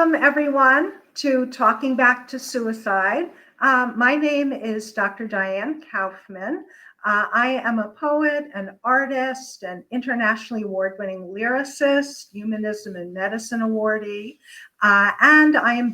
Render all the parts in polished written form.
Welcome, everyone, to Talking Back to Suicide. My name is Dr. Diane Kaufman. I am a poet, an artist, an internationally award-winning lyricist, Humanism in Medicine awardee, and I am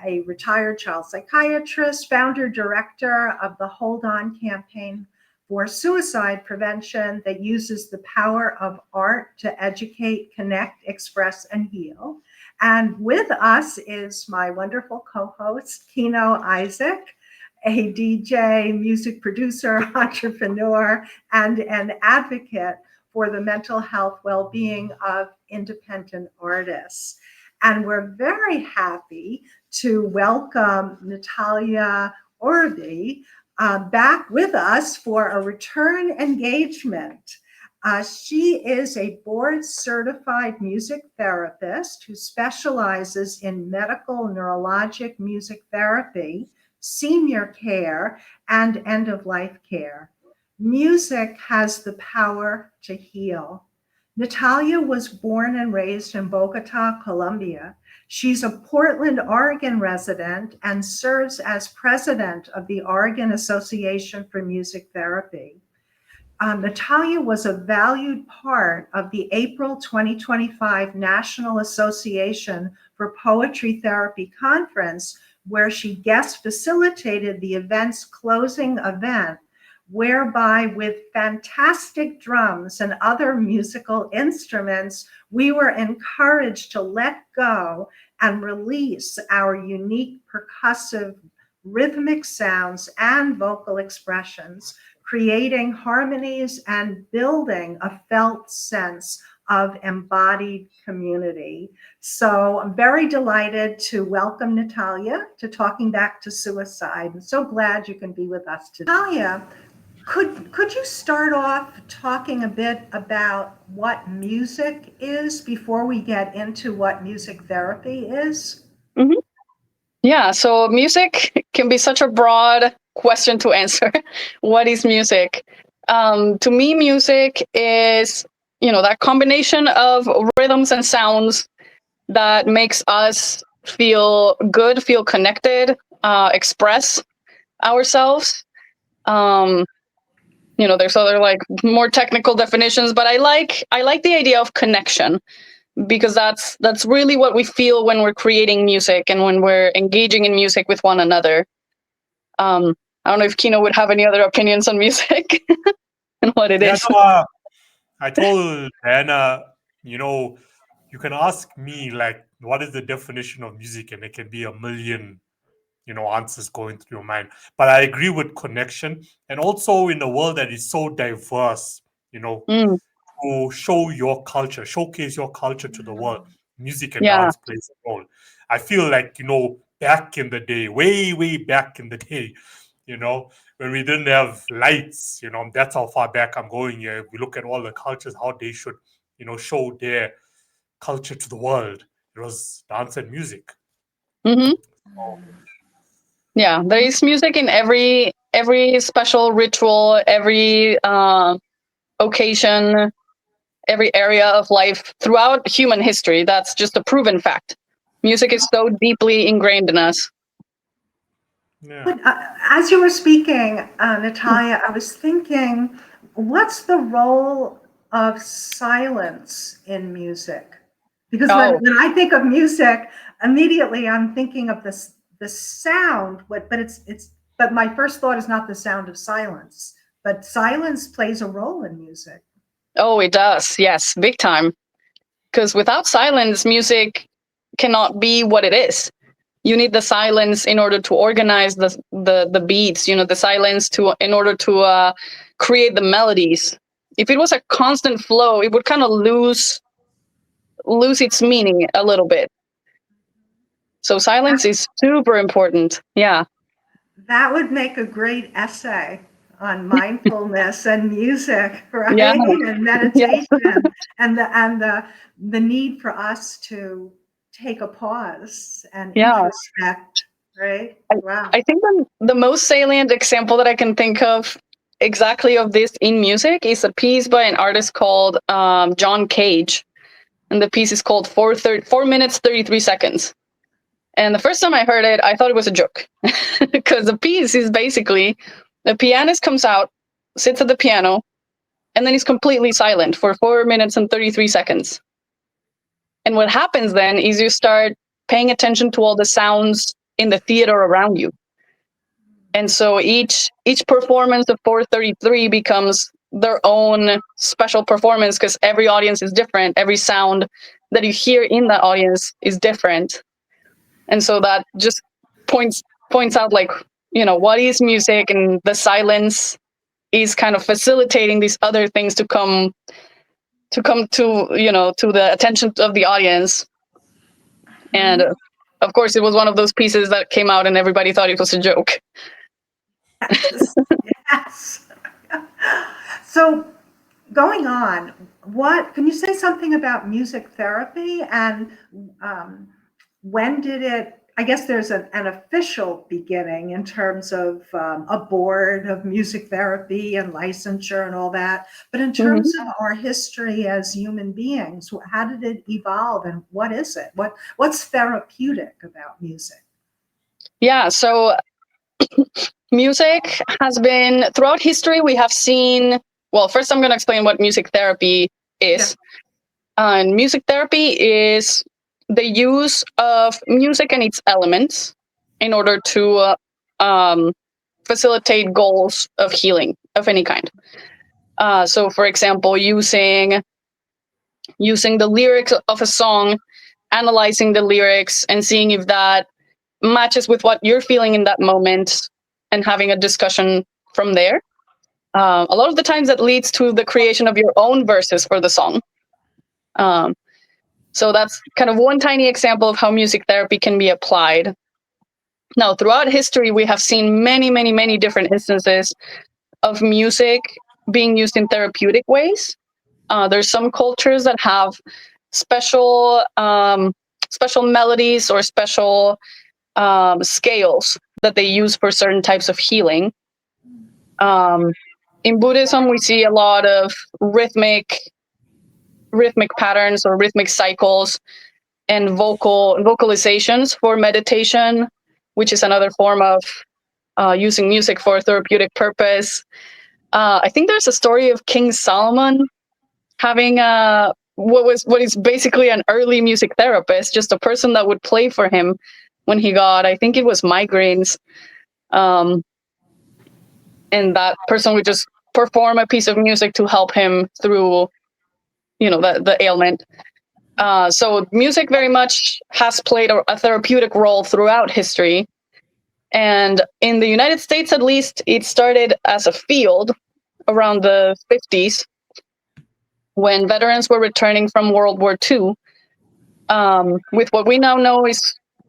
a retired child psychiatrist, founder, director of the Hold On campaign for suicide prevention that uses the power of art to educate, connect, express, and heal. And with us is my wonderful co-host, Kino Isaac, a DJ, music producer, entrepreneur, and an advocate for the mental health well-being of independent artists. And we're very happy to welcome Natalia Orby back with us for a return engagement. She is a board-certified music therapist who specializes in medical neurologic music therapy, senior care, and end-of-life care. Music has the power to heal. Natalia was born and raised in Bogota, Colombia. She's a Portland, Oregon resident and serves as president of the Oregon Association for Music Therapy. Natalia was a valued part of the April 2025 National Association for Poetry Therapy Conference, where she guest facilitated the event's closing event, whereby with fantastic drums and other musical instruments, we were encouraged to let go and release our unique percussive rhythmic sounds and vocal expressions, creating harmonies and building a felt sense of embodied community. So I'm very delighted to welcome Natalia to Talking Back to Suicide. I'm so glad you can be with us today. Natalia, could you start off talking a bit about what music is before we get into what music therapy is? Mm-hmm. Yeah, so music can be such a broad question to answer. What is music? To me, music is, that combination of rhythms and sounds that makes us feel good, feel connected, express ourselves. There's other like more technical definitions, but I like the idea of connection, because that's really what we feel when we're creating music and when we're engaging in music with one another. I don't know if Kino would have any other opinions on music and what it is. No, I told Anna, you can ask me like, what is the definition of music, and it can be a million, answers going through your mind. But I agree with connection, and also in a world that is so diverse, to show your culture, showcase your culture to the world, music and dance plays a role. I feel like, back in the day, way back in the day, when we didn't have lights, that's how far back I'm going here. If we look at all the cultures, how they should, show their culture to the world, it was dance and music. Mm-hmm. Yeah, there is music in every special ritual, every occasion, every area of life throughout human history. That's just a proven fact. Music is so deeply ingrained in us. Yeah. But as you were speaking, Natalia, I was thinking, what's the role of silence in music? Because when I think of music, immediately I'm thinking of the sound, but my first thought is not the sound of silence, but silence plays a role in music. Oh, it does. Yes, big time. Because without silence, music cannot be what it is. You need the silence in order to organize the beats, the silence in order to create the melodies. If it was a constant flow, it would kind of lose its meaning a little bit. So silence is super important. Yeah. That would make a great essay on mindfulness and music, right? Yeah. And meditation, and the need for us to take a pause and introspect, right? Wow. I think the most salient example that I can think of exactly of this in music is a piece by an artist called John Cage. and the piece is called 4 minutes 33 seconds. And the first time I heard it, I thought it was a joke, because the piece is basically the pianist comes out, sits at the piano, and then he's completely silent for 4 minutes and 33 seconds. And what happens then is you start paying attention to all the sounds in the theater around you. And so each performance of 433 becomes their own special performance, because every audience is different. Every sound that you hear in that audience is different. And so that just points out, like, what is music, and the silence is kind of facilitating these other things to come to the attention of the audience. And of course, it was one of those pieces that came out and everybody thought it was a joke. Yes. Yes. So going on, what can you say something about music therapy, and when did it, I guess there's an official beginning in terms of a board of music therapy and licensure and all that, but in terms of our history as human beings, how did it evolve, and what is it? What's therapeutic about music? Yeah, so music has been, throughout history, we have seen, well, first I'm going to explain what music therapy is. And music therapy is the use of music and its elements in order to facilitate goals of healing of any kind. So, for example, using the lyrics of a song, analyzing the lyrics, and seeing if that matches with what you're feeling in that moment, and having a discussion from there. A lot of the times that leads to the creation of your own verses for the song. So that's kind of one tiny example of how music therapy can be applied. Now, throughout history, we have seen many, many, many different instances of music being used in therapeutic ways. There's some cultures that have special melodies or special scales that they use for certain types of healing. In Buddhism, we see a lot of rhythmic patterns or rhythmic cycles, and vocalizations for meditation, which is another form of using music for a therapeutic purpose. I think there's a story of King Solomon having what is basically an early music therapist, just a person that would play for him when he got, I think it was migraines. And that person would just perform a piece of music to help him through, the ailment. So music very much has played a therapeutic role throughout history. And in the United States, at least, it started as a field around the 50s, when veterans were returning from World War II with what we now know is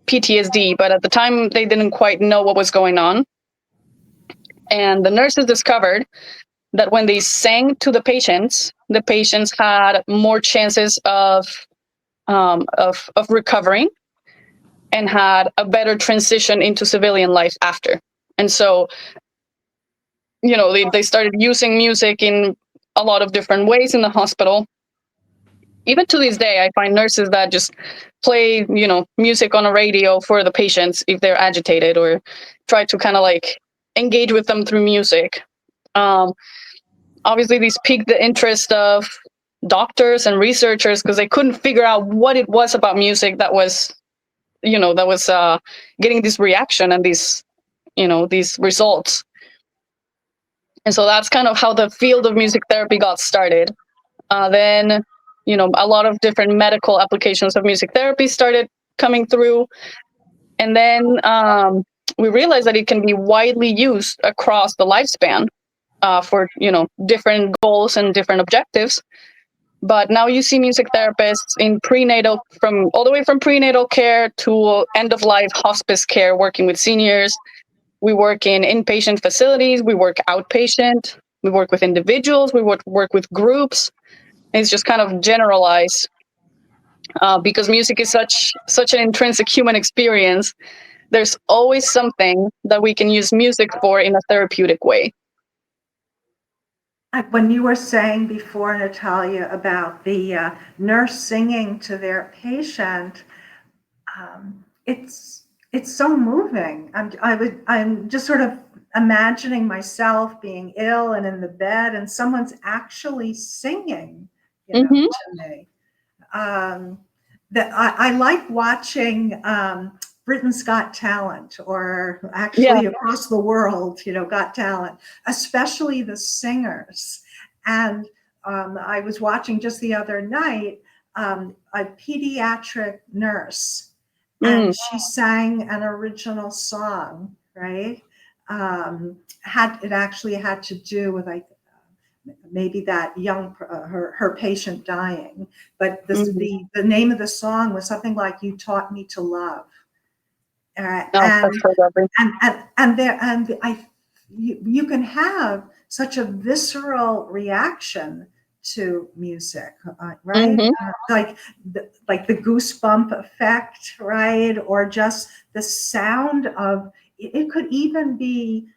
PTSD. But at the time, they didn't quite know what was going on. And the nurses discovered that when they sang to the patients had more chances of recovering, and had a better transition into civilian life after. And so, they started using music in a lot of different ways in the hospital. Even to this day, I find nurses that just play, music on a radio for the patients if they're agitated, or try to kind of like engage with them through music. Obviously, these piqued the interest of doctors and researchers, because they couldn't figure out what it was about music that was getting this reaction and these results. And so that's kind of how the field of music therapy got started. Then, a lot of different medical applications of music therapy started coming through. And then we realized that it can be widely used across the lifespan for, different goals and different objectives. But now you see music therapists in all the way from prenatal care to end-of-life hospice care, working with seniors. We work in inpatient facilities. We work outpatient. We work with individuals. We work with groups. It's just kind of generalized because music is such an intrinsic human experience. There's always something that we can use music for in a therapeutic way. When you were saying before, Natalia, about the nurse singing to their patient, it's so moving. I'm just sort of imagining myself being ill and in the bed, and someone's actually singing, Hmm. to me. That I like watching Britain's Got Talent, or Yeah. actually across the world, Got Talent, especially the singers. And I was watching just the other night a pediatric nurse, and Mm. she sang an original song, right? It actually had to do with, maybe that her patient dying, but Mhm. the name of the song was something like "You Taught Me to Love," No, that's so lovely. you can have such a visceral reaction to music, right? Hmm. Like the goosebump effect, right? Or just the sound of it could even be.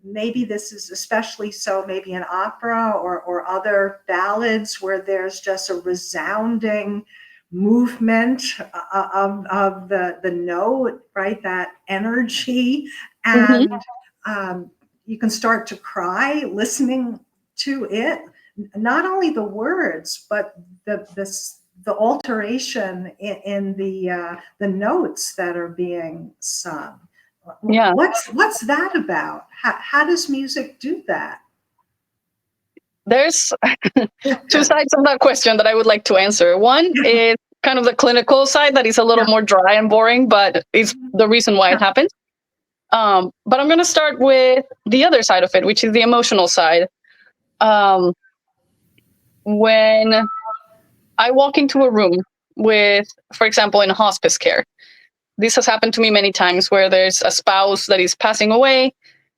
Maybe this is especially so maybe in opera or other ballads where there's just a resounding movement of the note, right? That energy. Hmm. And you can start to cry listening to it. Not only the words, but the alteration in the notes that are being sung. Yeah. What's that about? How does music do that? There's two sides of that question that I would like to answer. One is kind of the clinical side that is a little Yeah. more dry and boring, but is the reason why it happens. But I'm going to start with the other side of it, which is the emotional side. Um, when I walk into a room with, for example, in hospice care, this has happened to me many times where there's a spouse that is passing away,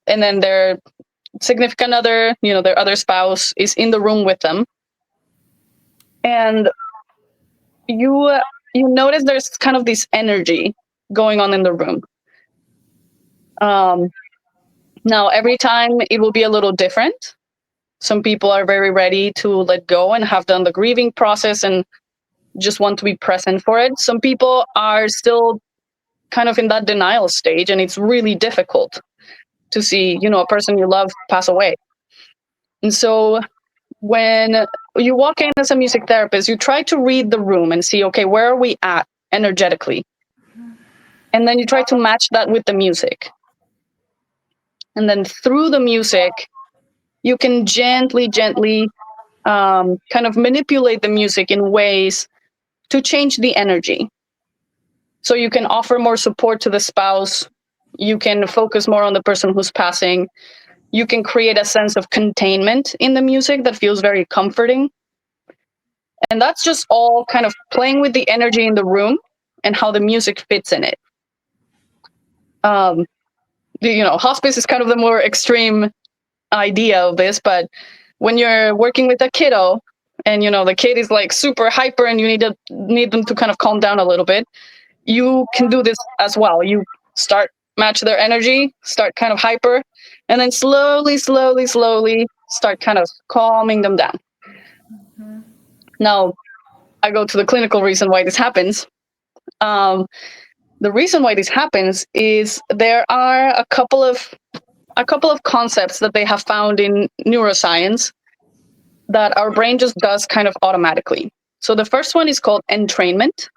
and then their significant other, their other spouse is in the room with them. And you notice there's kind of this energy going on in the room. Um, Now, every time it will be a little different. Some people are very ready to let go and have done the grieving process and just want to be present for it. Some people are still kind of in that denial stage, and it's really difficult to see, a person you love pass away. And so when you walk in as a music therapist, you try to read the room and see, okay, where are we at energetically? And then you try to match that with the music. And then through the music, you can gently kind of manipulate the music in ways to change the energy. So you can offer more support to the spouse. You can focus more on the person who's passing. You can create a sense of containment in the music that feels very comforting. And that's just all kind of playing with the energy in the room and how the music fits in it. Um, Hospice is kind of the more extreme idea of this, but when you're working with a kiddo and the kid is like super hyper and you need them to kind of calm down a little bit, you can do this as well. You match their energy, start kind of hyper, and then slowly start kind of calming them down. Mhm. Now I go to the clinical reason why this happens. The reason why this happens is there are a couple of concepts that they have found in neuroscience that our brain just does kind of automatically. So the first one is called entrainment.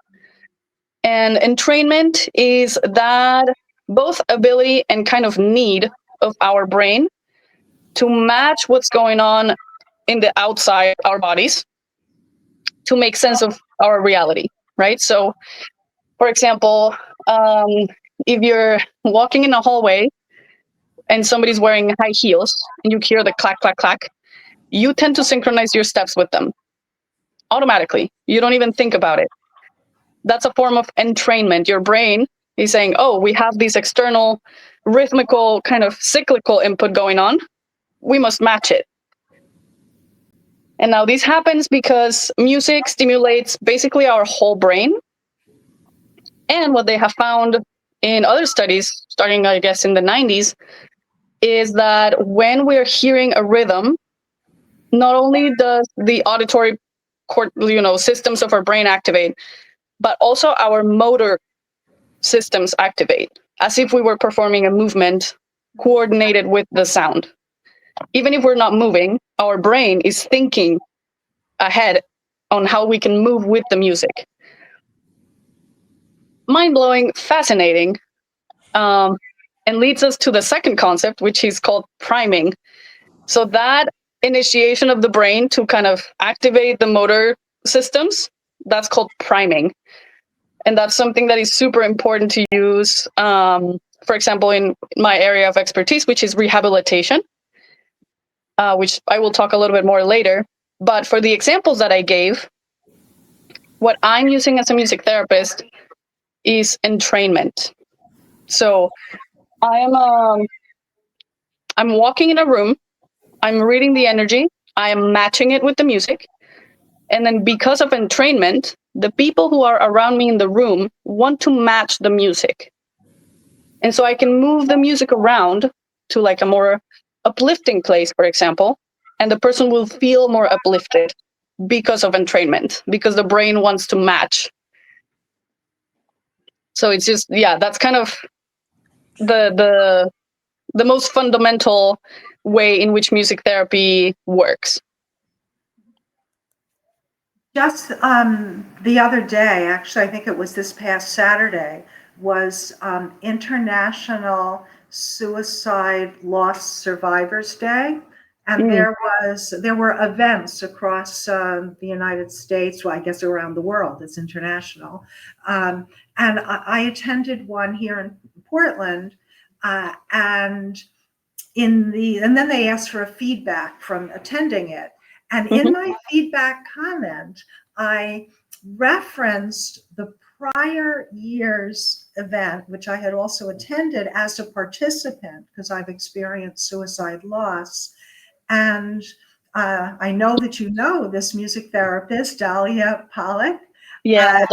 And entrainment is that both ability and kind of need of our brain to match what's going on in the outside our bodies to make sense of our reality, right? So, for example, if you're walking in a hallway and somebody's wearing high heels and you hear the clack, clack, clack, you tend to synchronize your steps with them automatically. You don't even think about it. That's a form of entrainment. Your brain is saying, oh, we have this external rhythmical kind of cyclical input going on. We must match it. And now this happens because music stimulates basically our whole brain. And what they have found in other studies, starting, I guess, in the 90s, is that when we're hearing a rhythm, not only does the auditory systems of our brain activate, but also our motor systems activate, as if we were performing a movement coordinated with the sound. Even if we're not moving, our brain is thinking ahead on how we can move with the music. Mind-blowing, fascinating, and leads us to the second concept, which is called priming. So that initiation of the brain to kind of activate the motor systems, that's called priming. And that's something that is super important to use, for example, in my area of expertise, which is rehabilitation, which I will talk a little bit more later. But for the examples that I gave, what I'm using as a music therapist is entrainment. So I'm walking in a room, I'm reading the energy, I am matching it with the music. And then because of entrainment, the people who are around me in the room want to match the music. And so I can move the music around to like a more uplifting place, for example, and the person will feel more uplifted because of entrainment, because the brain wants to match. So it's just, yeah, that's kind of the most fundamental way in which music therapy works. Just the other day, actually, I think it was this past Saturday, was International Suicide Loss Survivors Day. And there were events across the United States, well, I guess around the world, it's international. And I attended one here in Portland, and then they asked for a feedback from attending it. And in my feedback comment, I referenced the prior year's event, which I had also attended as a participant because I've experienced suicide loss. And I know that you know this music therapist, Dahlia Pollack. Yeah,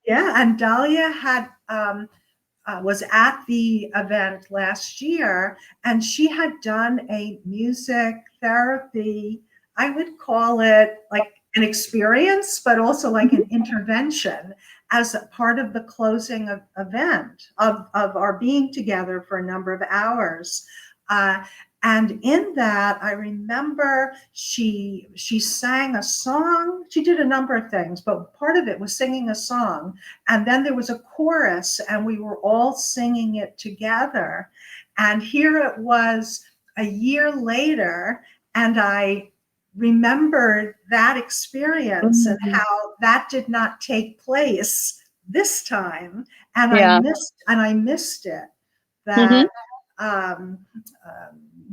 and Dahlia had was at the event last year, and she had done a music therapy, I would call it like an experience, but also like an intervention as a part of the closing event of our being together for a number of hours. And in that, I remember she sang a song. She did a number of things, but part of it was singing a song. And then there was a chorus, and we were all singing it together. And here it was a year later, and I remembered that experience and how that did not take place this time. And I missed it.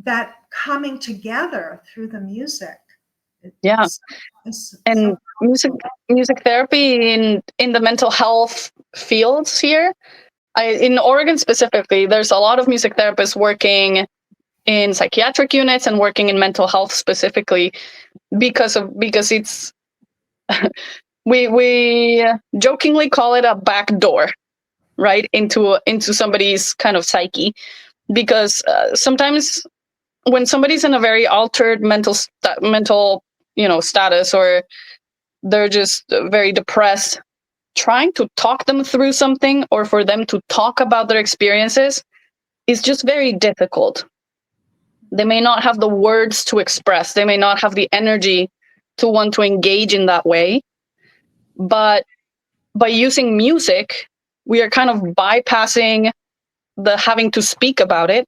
That coming together through the music. And music therapy in the mental health fields here, in Oregon specifically, there's a lot of music therapists working in psychiatric units and working in mental health specifically because it's we jokingly call it a back door, right, into somebody's kind of psyche, because sometimes when somebody's in a very altered mental status, or they're just very depressed, trying to talk them through something or for them to talk about their experiences is just very difficult. They may not have the words to express. They may not have the energy to want to engage in that way. But by using music, we are kind of bypassing the having to speak about it,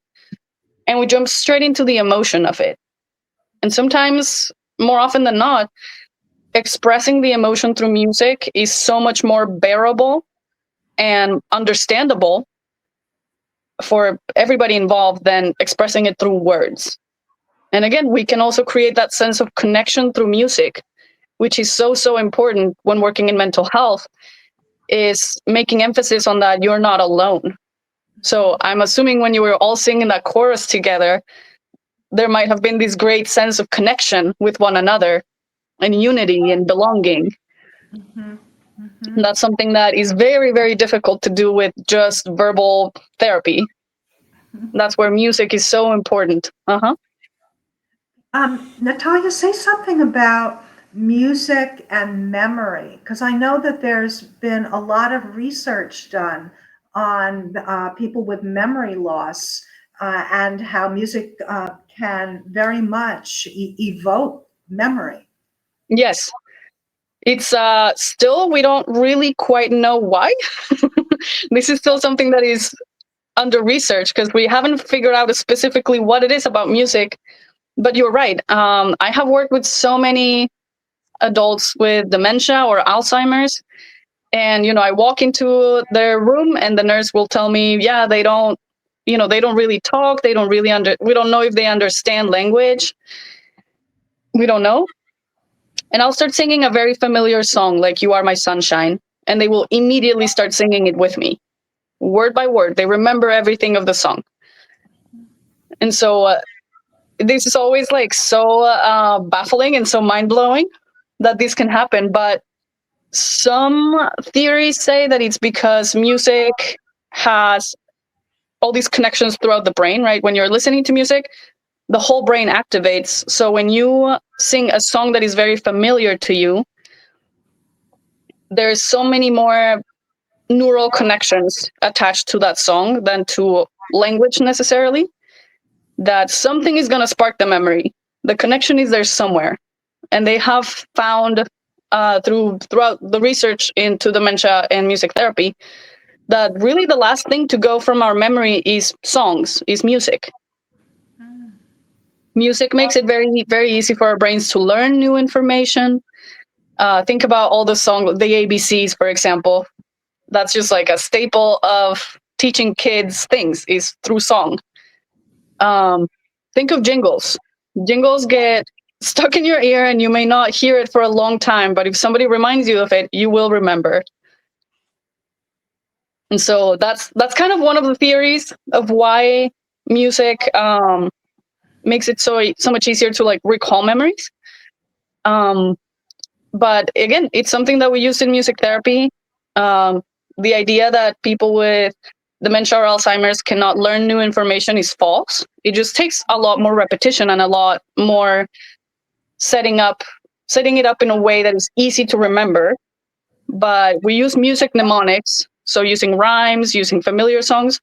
and we jump straight into the emotion of it. And sometimes, more often than not, expressing the emotion through music is so much more bearable and understandable for everybody involved than expressing it through words. And again, we can also create that sense of connection through music, which is so important when working in mental health, is making emphasis on that you're not alone. So I'm assuming when you were all singing that chorus together, there might have been this great sense of connection with one another and unity and belonging. That's something that is very, very difficult to do with just verbal therapy. That's where music is so important. Natalia, say something about music and memory, because I know that there's been a lot of research done on people with memory loss and how music can very much evoke memory. Yes, it's still, we don't really quite know why. This is still something that is under research because we haven't figured out specifically what it is about music. But you're right. I have worked with so many adults with dementia or Alzheimer's, and I walk into their room and the nurse will tell me, yeah, they don't really talk, they don't really we don't know if they understand language, we don't know. And I'll start singing a very familiar song like You Are My Sunshine, and they will immediately start singing it with me, word by word. They remember everything of the song. And so this is always like so baffling and so mind-blowing that this can happen. But some theories say that it's because music has all these connections throughout the brain, right? When you're listening to music, the whole brain activates. So when you sing a song that is very familiar to you, there's so many more neural connections attached to that song than to language necessarily, that something is going to spark the memory. The connection is there somewhere. And they have found throughout the research into dementia and music therapy that really the last thing to go from our memory is songs, is music. Music makes it very, very easy for our brains to learn new information. Think about all the songs, the ABCs, for example. That's just like a staple of teaching kids things, is through song. Think of jingles. Jingles get stuck in your ear and you may not hear it for a long time, but if somebody reminds you of it, you will remember. And so that's kind of one of the theories of why music makes it so much easier to like recall memories. But again, it's something that we use in music therapy. The idea that people with dementia or Alzheimer's cannot learn new information is false. It just takes a lot more repetition and a lot more setting it up in a way that is easy to remember. But we use music mnemonics, so using rhymes, using familiar songs,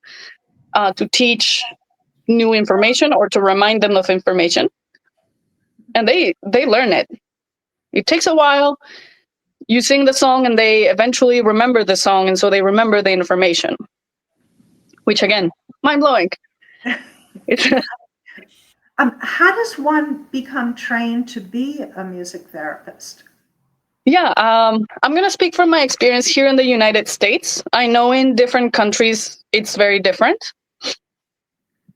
to teach new information or to remind them of information. And they learn it. It takes a while. You sing the song and they eventually remember the song, and so they remember the information, which again, mind-blowing. How does one become trained to be a music therapist? Yeah, I'm going to speak from my experience here in the United States. I know in different countries it's very different.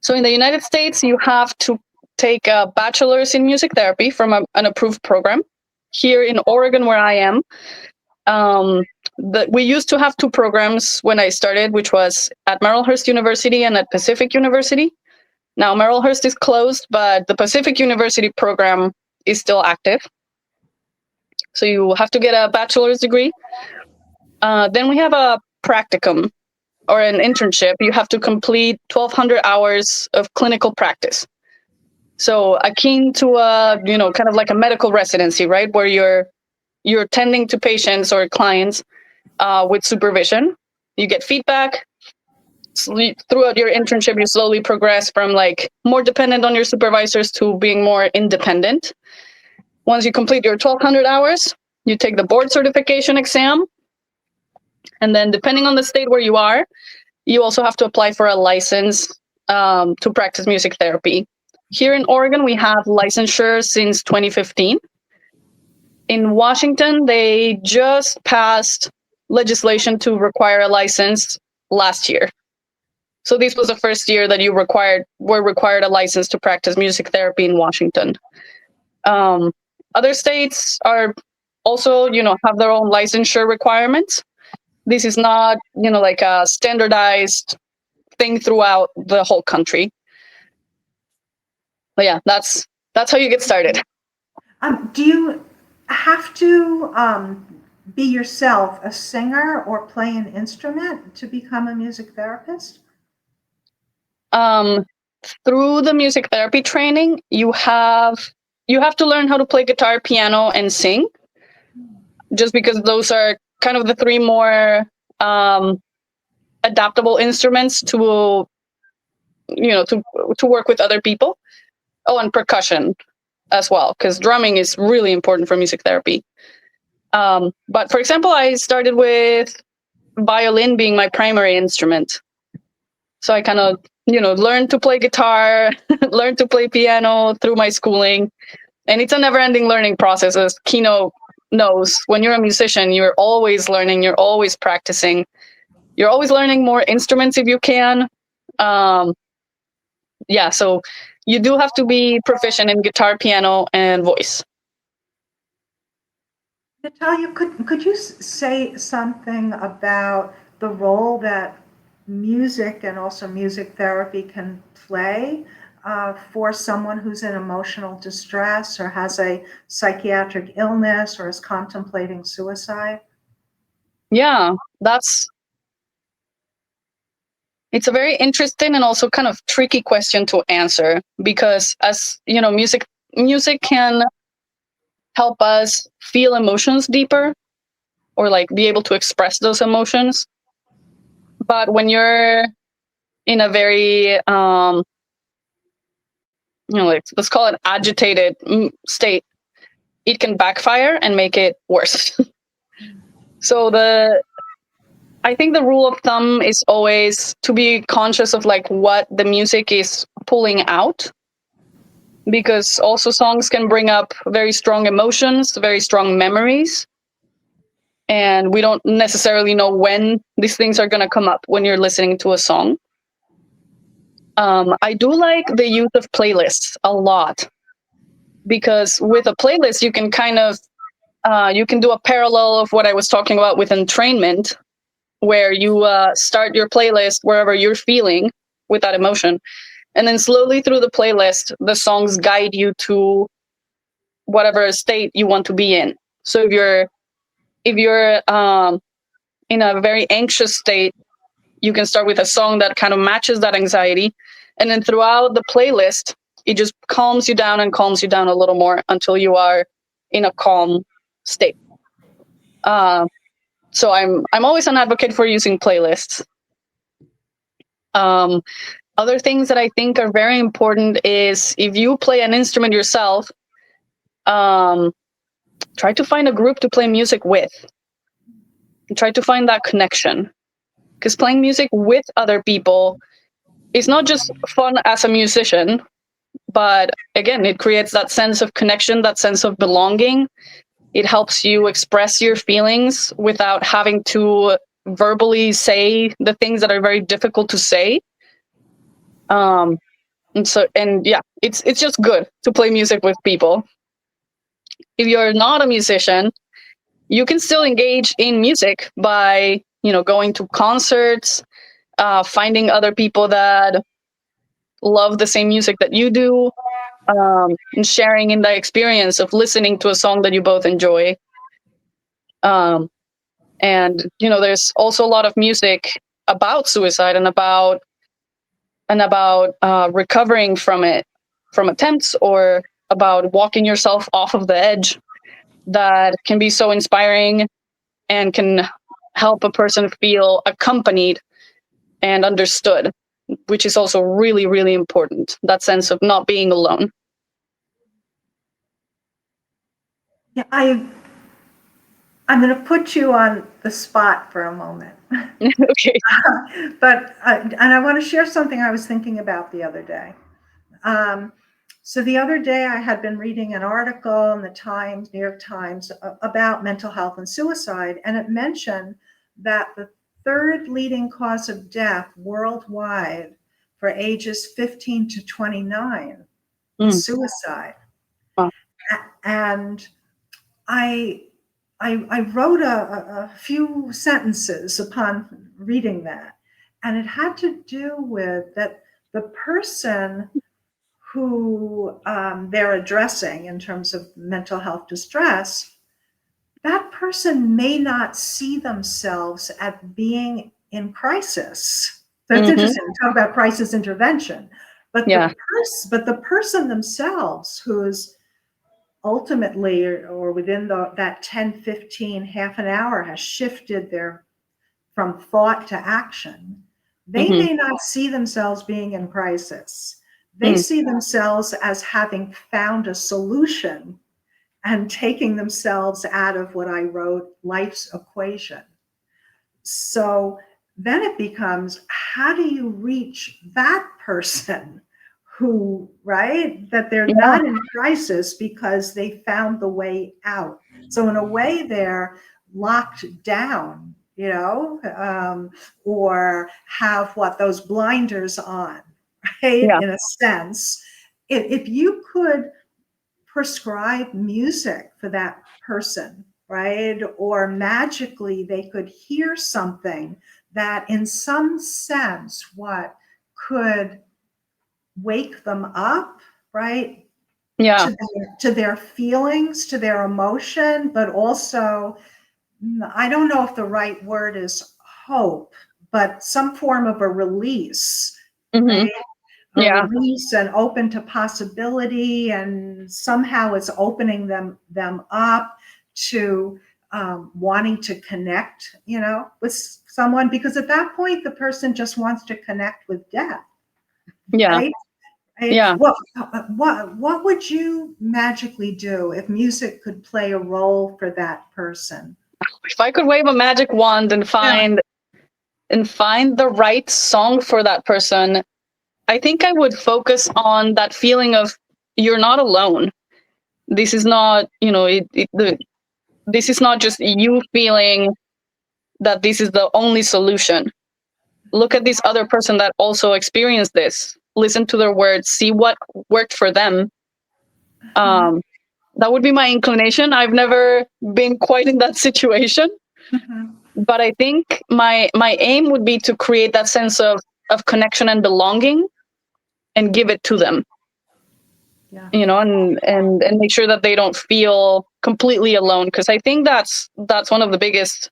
So in the United States, you have to take a bachelor's in music therapy from an approved program. Here in Oregon, where I am, we used to have two programs when I started, which was at Merrillhurst University and at Pacific University. Now Merrillhurst is closed, but the Pacific University program is still active. So you have to get a bachelor's degree. Then we have a practicum or an internship. You have to complete 1,200 hours of clinical practice. So akin to kind of like a medical residency, right? Where you're tending to patients or clients with supervision. You get feedback. Throughout your internship, you slowly progress from like more dependent on your supervisors to being more independent. Once you complete your 1,200 hours, you take the board certification exam. And then depending on the state where you are, you also have to apply for a license to practice music therapy. Here in Oregon, we have licensure since 2015. In Washington, they just passed legislation to require a license last year. So this was the first year that were required a license to practice music therapy in Washington. Other states are also, have their own licensure requirements. This is not, like a standardized thing throughout the whole country. But yeah, that's how you get started. Do you have to be yourself a singer or play an instrument to become a music therapist? through the music therapy training, you have to learn how to play guitar, piano, and sing, just because those are kind of the three more adaptable instruments to to work with other people. Oh, and percussion as well, because drumming is really important for music therapy. But for example, I started with violin being my primary instrument. So I kind of, learned to play guitar, learned to play piano through my schooling. And it's a never ending learning process, as Kino knows. When you're a musician, you're always learning, you're always practicing, you're always learning more instruments if you can. Yeah, so you do have to be proficient in guitar, piano, and voice. Natalia, could you say something about the role that music and also music therapy can play for someone who's in emotional distress or has a psychiatric illness or is contemplating suicide? Yeah, it's a very interesting and also kind of tricky question to answer, because, as you know, music can help us feel emotions deeper, or like be able to express those emotions. But when you're in a very like, let's call it agitated state, it can backfire and make it worse. So I think the rule of thumb is always to be conscious of like what the music is pulling out, because also songs can bring up very strong emotions, very strong memories, and we don't necessarily know when these things are going to come up when you're listening to a song. I do like the use of playlists a lot, because with a playlist you can kind of you can do a parallel of what I was talking about with entrainment, where you start your playlist wherever you're feeling with that emotion, and then slowly through the playlist the songs guide you to whatever state you want to be in. So if you're in a very anxious state, you can start with a song that kind of matches that anxiety, and then throughout the playlist it just calms you down and calms you down a little more until you are in a calm state. So I'm always an advocate for using playlists. Other things that I think are very important is, if you play an instrument yourself, try to find a group to play music with. Try to find that connection, because playing music with other people is not just fun as a musician, but again, it creates that sense of connection, that sense of belonging. It helps you express your feelings without having to verbally say the things that are very difficult to say. And yeah, it's just good to play music with people. If you're not a musician, you can still engage in music by, going to concerts, finding other people that love the same music that you do, and sharing in the experience of listening to a song that you both enjoy. And there's also a lot of music about suicide and about recovering from it, from attempts, or about walking yourself off of the edge, that can be so inspiring and can help a person feel accompanied and understood, which is also really, really important. That sense of not being alone. Yeah, I'm going to put you on the spot for a moment. Okay. But and I want to share something I was thinking about the other day. So the other day I had been reading an article in the Times, New York Times, about mental health and suicide, and it mentioned that the third leading cause of death worldwide for ages 15 to 29 is suicide. Wow. And I wrote a few sentences upon reading that, and it had to do with that the person who they're addressing in terms of mental health distress, that person may not see themselves as being in crisis. That's Mhm. interesting. We talk about crisis intervention, but Yeah. the person themselves who's ultimately or within that 10, 15, half an hour has shifted from thought to action, they Mhm. may not see themselves being in crisis. They Mm. see themselves as having found a solution and taking themselves out of what I wrote, life's equation. So then it becomes, how do you reach that person who, right, that they're Yeah. not in crisis because they found the way out. So in a way, they're locked down, or have those blinders on, right, Yeah. in a sense. If you could prescribe music for that person, right? Or magically they could hear something that in some sense could wake them up, right? Yeah. To their feelings, to their emotion, but also, I don't know if the right word is hope, but some form of a release, Mhm. right? A Yeah. release and open to possibility, and somehow it's opening them up to wanting to connect, with someone, because at that point the person just wants to connect with death, Yeah. right? Right? Yeah. What would you magically do if music could play a role for that person? If I could wave a magic wand and find the right song for that person, I think I would focus on that feeling of you're not alone. This is not, this is not just you feeling that this is the only solution. Look at this other person that also experienced this. Listen to their words, see what worked for them. That would be my inclination. I've never been quite in that situation, Mhm. but I think my aim would be to create that sense of connection and belonging and give it to them. Yeah. And make sure that they don't feel completely alone, because I think that's one of the biggest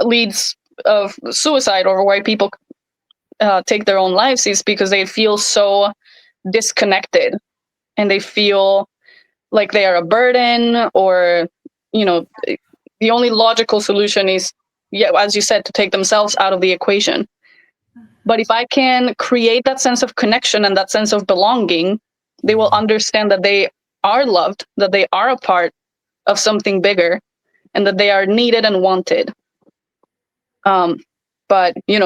leads of suicide, or why people take their own lives, is because they feel so disconnected and they feel like they are a burden, or the only logical solution is, yeah, as you said, to take themselves out of the equation. But if I can create that sense of connection and that sense of belonging, they will understand that they are loved, that they are a part of something bigger, and that they are needed and wanted. But it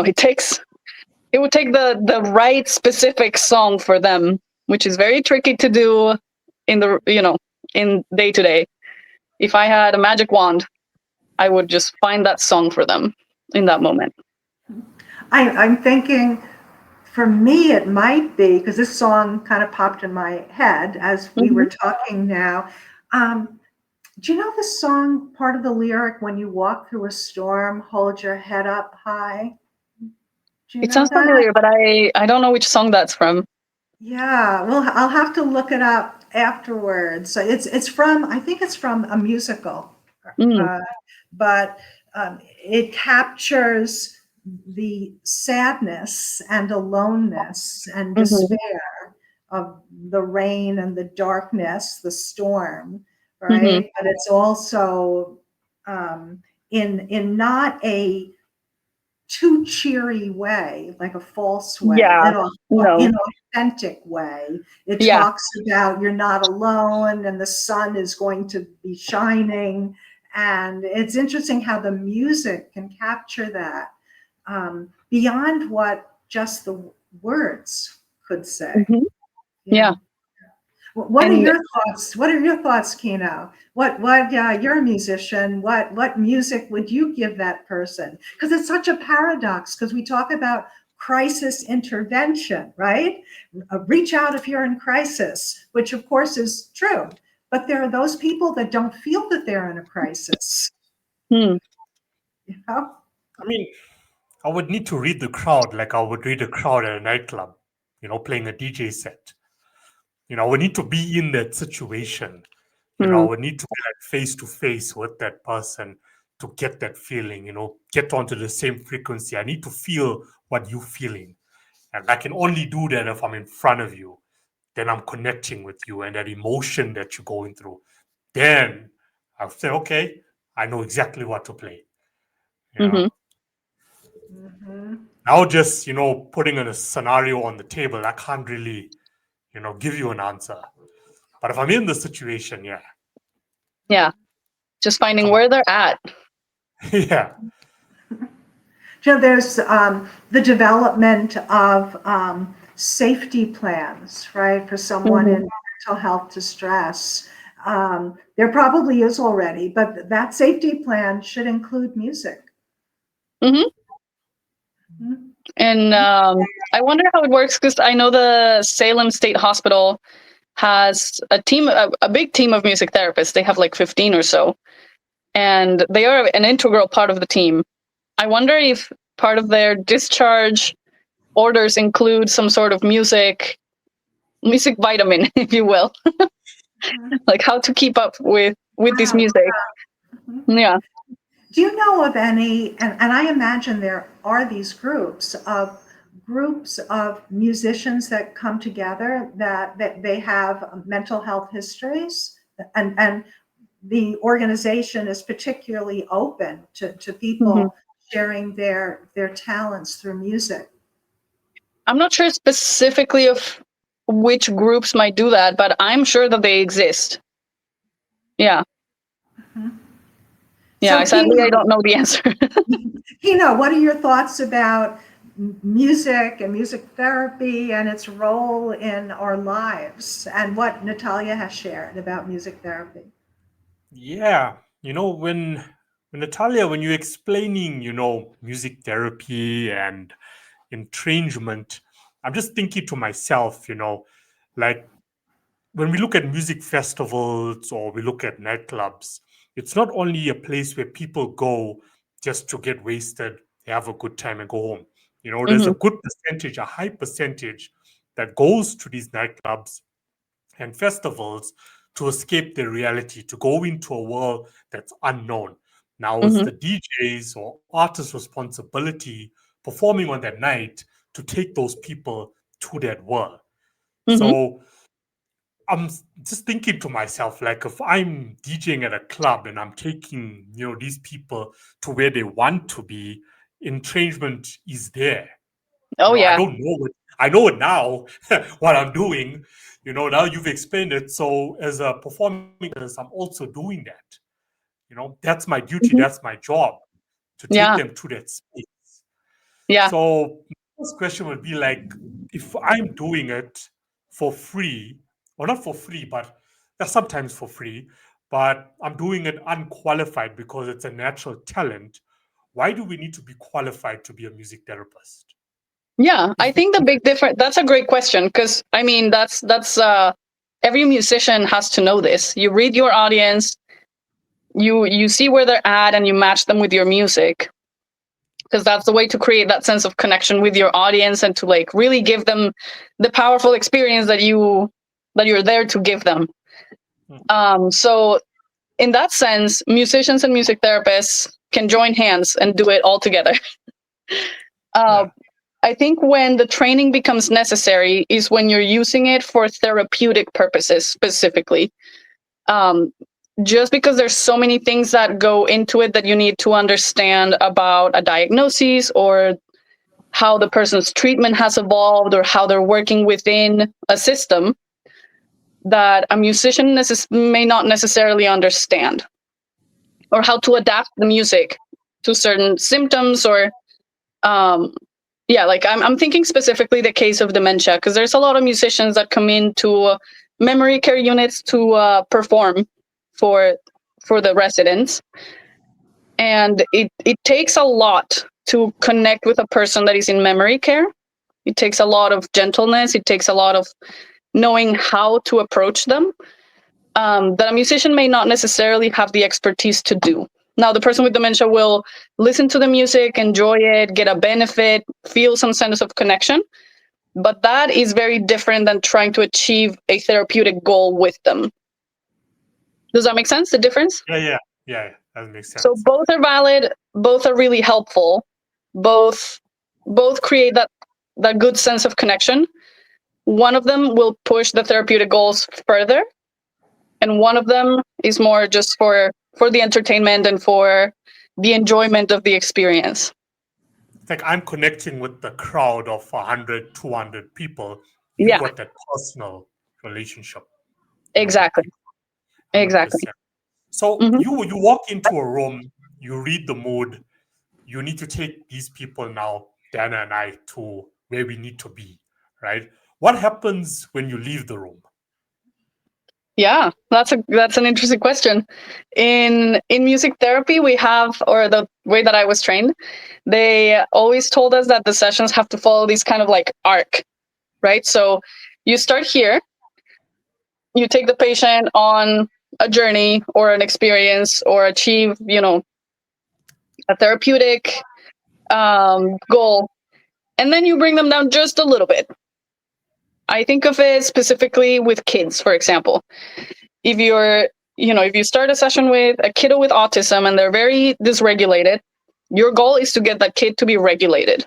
would take the right specific song for them, which is very tricky to do in day to day. If I had a magic wand, I would just find that song for them in that moment. I'm thinking, for me, it might be, because this song kind of popped in my head as we Mhm. were talking now. Do you know the song, part of the lyric, when you walk through a storm, hold your head up high? Do you It know sounds that? familiar, but I don't know which song that's from. Yeah, well, I'll have to look it up afterwards. So it's from, I think it's from a musical, Mm. uh, but it captures the sadness and aloneness and Mhm. despair of the rain and the darkness, the storm, Mhm. right? But it's also in not a too cheery way, like a false way, Yeah. No. in authentic way. It Yeah. talks about you're not alone and the sun is going to be shining. And it's interesting how the music can capture that beyond what just the words could say. Mhm. Yeah. Yeah. What are And your thoughts? What are your thoughts, Kino? You're a musician. What music would you give that person? Because it's such a paradox, because we talk about crisis intervention, right? Reach out if you're in crisis, which of course is true. But there are those people that don't feel that they're in a crisis, hmm, you know? I mean, I would need to read the crowd like I would read a crowd at a nightclub, playing a DJ set. I would need to be in that situation. I hmm, would need to be like face to face with that person to get that feeling, get onto the same frequency. I need to feel what you're feeling. And I can only do that if I'm in front of you. Then I'm connecting with you and that emotion that you're going through. Then I'll say, okay, I know exactly what to play. Mhm. Now just, putting in a scenario on the table, I can't really, give you an answer. But if I'm in the situation, yeah. Yeah. Just finding Come where on. they're at. Yeah. There's the development of safety plans, right, for someone in mental health distress. There probably is already, but that safety plan should include music. Hmm. And I wonder how it works, because I know the Salem State Hospital has a big team of music therapists. They have like 15 or so, and they are an integral part of the team. I wonder if part of their discharge orders include some sort of music vitamin, if you will, like how to keep up with this Wow. music. Yeah. Do you know of any, and I imagine there are these groups of musicians that come together that they have mental health histories, and the organization is particularly open to people sharing their talents through music. I'm not sure specifically of which groups might do that, but I'm sure that they exist. Yeah. Yeah, So, sadly, I don't know the answer. Hina, what are your thoughts about music and music therapy and its role in our lives, and what Natalia has shared about music therapy? Yeah. When Natalia, when you're explaining, music therapy and entrenchment, I'm just thinking to myself, like when we look at music festivals or we look at nightclubs, it's not only a place where people go just to get wasted, have a good time and go home. There's a good percentage, a high percentage that goes to these nightclubs and festivals to escape their reality, to go into a world that's unknown. Now it's the DJs or artists' responsibility performing on that night to take those people to that world. So I'm just thinking to myself, like if I'm DJing at a club and I'm taking, these people to where they want to be, entrenchment is there. Oh, I yeah. don't know it. I know it now, what I'm doing. Now you've explained it. So as a performing artist, I'm also doing that. That's my duty. That's my job, to take Yeah. them to that space. Yeah. So my first question would be like, if I'm doing it for free, or not for free, but sometimes for free, but I'm doing it unqualified because it's a natural talent, why do we need to be qualified to be a music therapist? Yeah, I think the big difference, that's a great question, because I mean, that's every musician has to know this. You read your audience, you see where they're at, and you match them with your music, because that's the way to create that sense of connection with your audience and to like really give them the powerful experience that you're there to give them. So in that sense, musicians and music therapists can join hands and do it all together. I think when the training becomes necessary is when you're using it for therapeutic purposes specifically. Just because there's so many things that go into it that you need to understand about a diagnosis, or how the person's treatment has evolved, or how they're working within a system that a musician may not necessarily understand, or how to adapt the music to certain symptoms, or like I'm thinking specifically the case of dementia, because there's a lot of musicians that come into memory care units to perform for the residents, and it takes a lot to connect with a person that is in memory care. It takes a lot of gentleness. It takes a lot of knowing how to approach them, that a musician may not necessarily have the expertise to do. Now, the person with dementia will listen to the music, enjoy it, get a benefit, feel some sense of connection. But that is very different than trying to achieve a therapeutic goal with them. Does that make sense, the difference? Yeah. That makes sense. So both are valid, both are really helpful, both create that good sense of connection. One of them will push the therapeutic goals further, and one of them is more just for the entertainment and for the enjoyment of the experience. It's like I'm connecting with the crowd of 100, 200 people. You Yeah. got that personal relationship. Exactly. Exactly. 100%. So Mhm. you walk into a room, you read the mood, you need to take these people now, Dana and I, to where we need to be, right? What happens when you leave the room? Yeah, that's an interesting question. In music therapy, we have, or the way that I was trained, they always told us that the sessions have to follow these kind of like arc, right? So you start here, you take the patient on a journey or an experience or achieve, a therapeutic goal, and then you bring them down just a little bit. I think of it specifically with kids, for example. If you start a session with a kiddo with autism and they're very dysregulated, your goal is to get that kid to be regulated.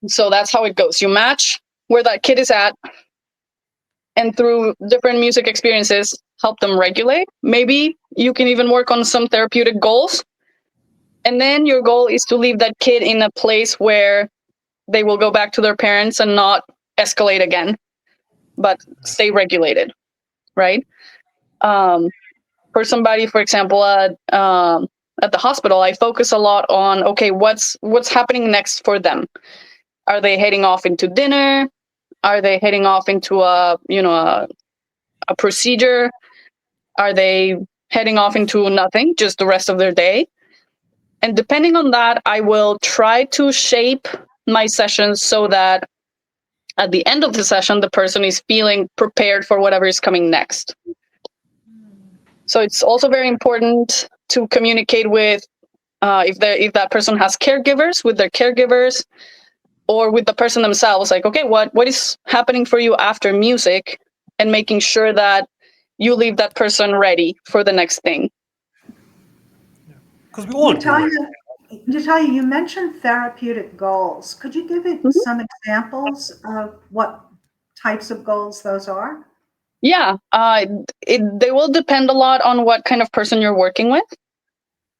So that's how it goes. You match where that kid is at, and through different music experiences, help them regulate. Maybe you can even work on some therapeutic goals. And then your goal is to leave that kid in a place where they will go back to their parents and not escalate again, but stay regulated, right? For somebody, for example, at the hospital, I focus a lot on, okay, what's happening next for them? Are they heading off into dinner? Are they heading off into a procedure? Are they heading off into nothing, just the rest of their day? And depending on that, I will try to shape my sessions so that at the end of the session, the person is feeling prepared for whatever is coming next. So it's also very important to communicate with, if that person has caregivers, with their caregivers, or with the person themselves. Like, okay, what is happening for you after music, and making sure that you leave that person ready for the next thing. Because we all do it. Natalia, you mentioned therapeutic goals. Could you give it some examples of what types of goals those are? Yeah, they will depend a lot on what kind of person you're working with.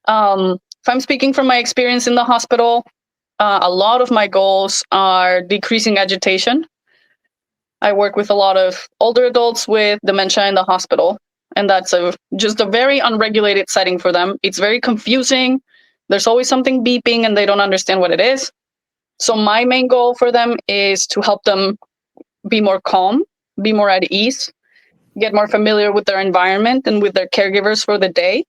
If I'm speaking from my experience in the hospital, a lot of my goals are decreasing agitation. I work with a lot of older adults with dementia in the hospital, and that's just a very unregulated setting for them. It's very confusing. There's always something beeping and they don't understand what it is. So my main goal for them is to help them be more calm, be more at ease, get more familiar with their environment and with their caregivers for the day.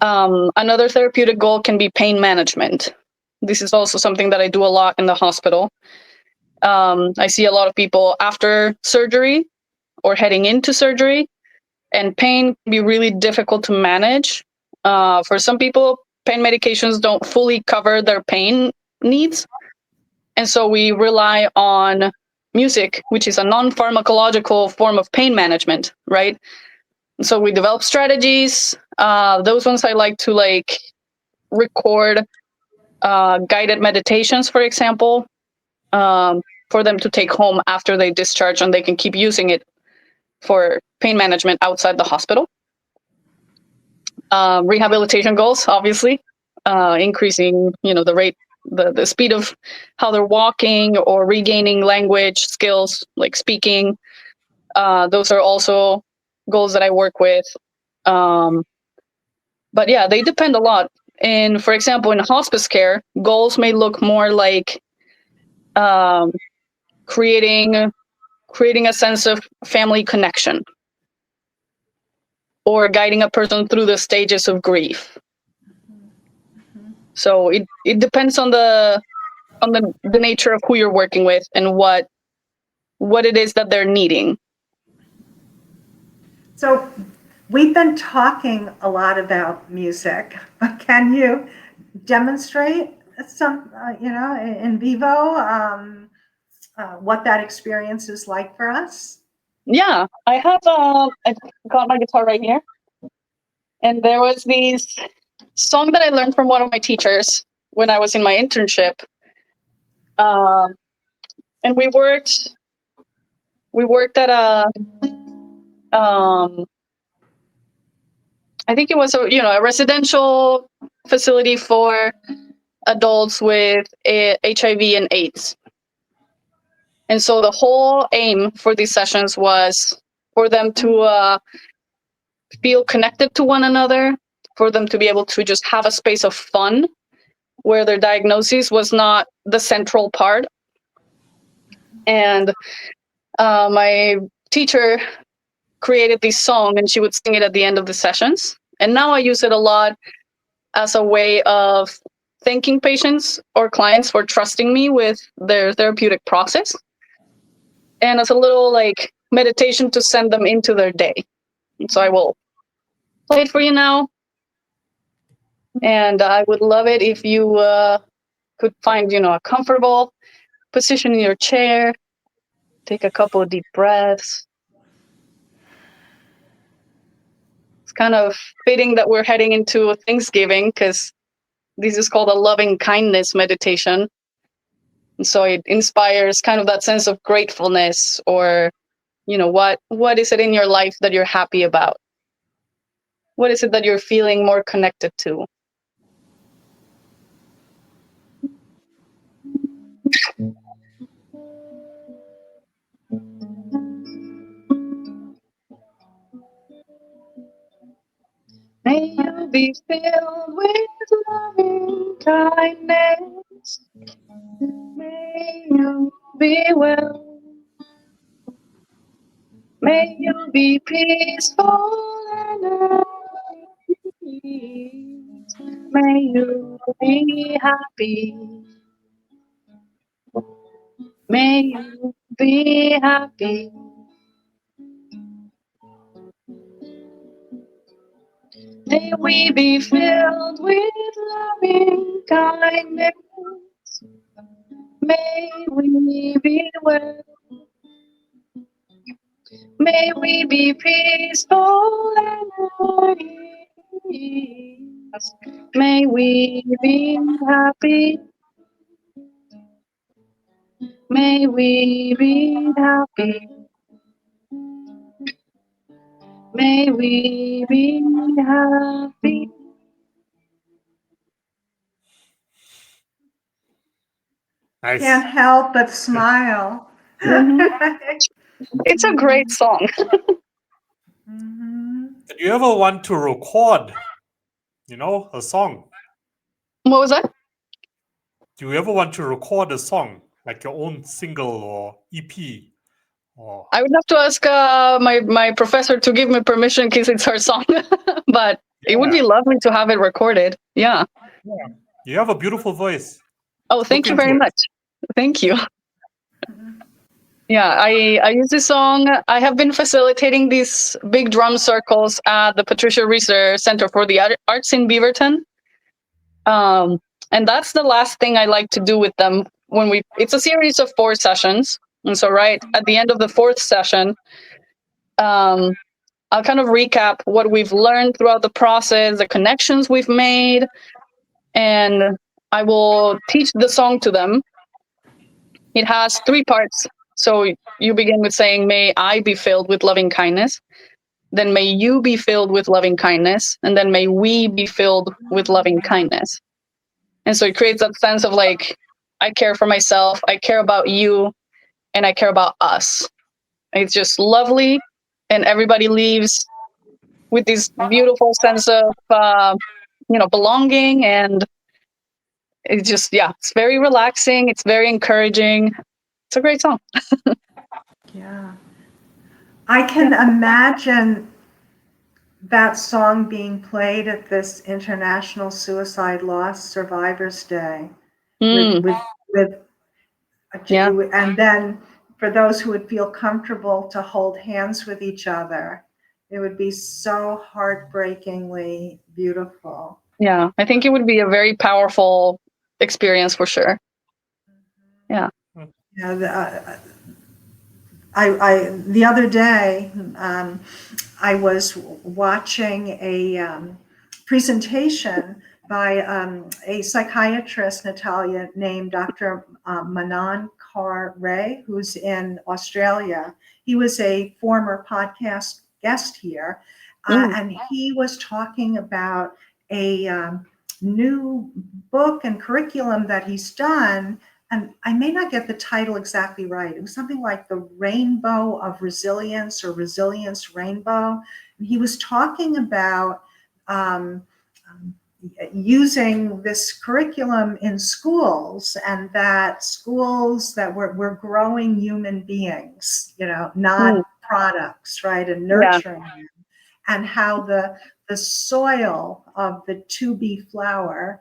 Another therapeutic goal can be pain management. This is also something that I do a lot in the hospital. I see a lot of people after surgery or heading into surgery, and pain can be really difficult to manage. For some people, pain medications don't fully cover their pain needs. And so we rely on music, which is a non-pharmacological form of pain management, right? So we develop strategies. Those ones I like to record guided meditations, for example, for them to take home after they discharge, and they can keep using it for pain management outside the hospital. Rehabilitation goals, obviously, increasing, the rate, the speed of how they're walking or regaining language skills like speaking. Those are also goals that I work with. But yeah, they depend a lot. And for example, in hospice care, goals may look more like creating a sense of family connection, or guiding a person through the stages of grief. So it depends on the nature of who you're working with and what it is that they're needing. So we've been talking a lot about music, but can you demonstrate some, in vivo, what that experience is like for us? Yeah, I have. I got my guitar right here. And there was this song that I learned from one of my teachers when I was in my internship. And we worked at a I think it was a residential facility for adults with HIV and AIDS. And so the whole aim for these sessions was for them to feel connected to one another, for them to be able to just have a space of fun where their diagnosis was not the central part. And my teacher created this song and she would sing it at the end of the sessions. And now I use it a lot as a way of thanking patients or clients for trusting me with their therapeutic process. And as a little like meditation to send them into their day. And so I will play it for you now. And I would love it if you could find, a comfortable position in your chair. Take a couple of deep breaths. It's kind of fitting that we're heading into Thanksgiving because this is called a loving kindness meditation. And so it inspires kind of that sense of gratefulness or, what is it in your life that you're happy about? What is it that you're feeling more connected to? May you be filled with loving kindness. May you be well. May you be peaceful and at peace. May you be happy. May you be happy. May we be filled with loving kindness. May we be well. May we be peaceful and at ease. May we be happy. May we be happy. May we be happy. Nice. Can't help but smile. It's a great song. Did you ever want to record, a song? What was that? Do you ever want to record a song, like your own single or EP? Or I would have to ask my professor to give me permission because it's her song. But it would be lovely to have it recorded. Yeah. you have a beautiful voice. Oh, thank you Look very into it. much. Thank you. Yeah, I use this song. I have been facilitating these big drum circles at the Patricia Reeser Center for the Arts in Beaverton. And that's the last thing I like to do with them it's a series of 4 sessions. And so right at the end of the 4th session, I'll kind of recap what we've learned throughout the process, the connections we've made, and I will teach the song to them. It has 3 parts. So you begin with saying, may I be filled with loving kindness. Then may you be filled with loving kindness. And then may we be filled with loving kindness. And so it creates that sense of like, I care for myself, I care about you, and I care about us. It's just lovely. And everybody leaves with this beautiful sense of, belonging. And it's just, it's very relaxing. It's very encouraging. It's a great song. Yeah. I can imagine that song being played at this International Suicide Loss Survivors Day with and then for those who would feel comfortable to hold hands with each other. It would be so heartbreakingly beautiful. Yeah, I think it would be a very powerful experience for sure. Yeah. Yeah, The other day, I was watching a presentation by a psychiatrist, Natalia, named Dr. Manan Kaur Ray, who's in Australia. He was a former podcast guest here, Mm. and he was talking about a new book and curriculum that he's done, and I may not get the title exactly right. It was something like The Rainbow of Resilience or Resilience Rainbow. And he was talking about um, using this curriculum in schools, and that schools that we're growing human beings, not Mm. products, right? And Yeah. nurturing them, and how the soil of the to-be flower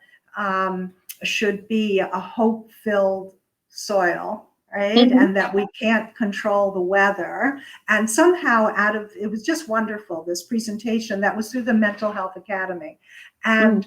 should be a hope-filled soil, right? Mhm. And that we can't control the weather. And somehow it was just wonderful, this presentation that was through the Mental Health Academy. Mm.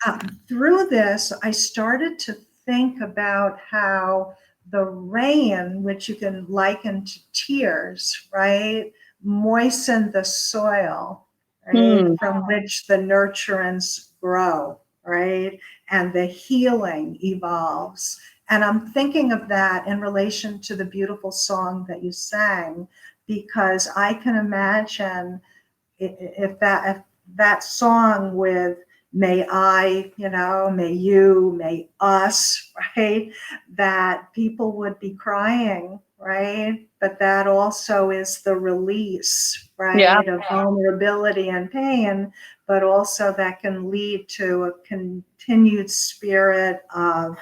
And through this, I started to think about how the rain, which you can liken to tears, right, moisten the soil, right, Mm. from which the nurturance grow, right, and the healing evolves. And I'm thinking of that in relation to the beautiful song that you sang, because I can imagine if that song with may I, may you, may us, right, that people would be crying, right? But that also is the release, Yeah. right, of vulnerability and pain, but also that can lead to a continued spirit of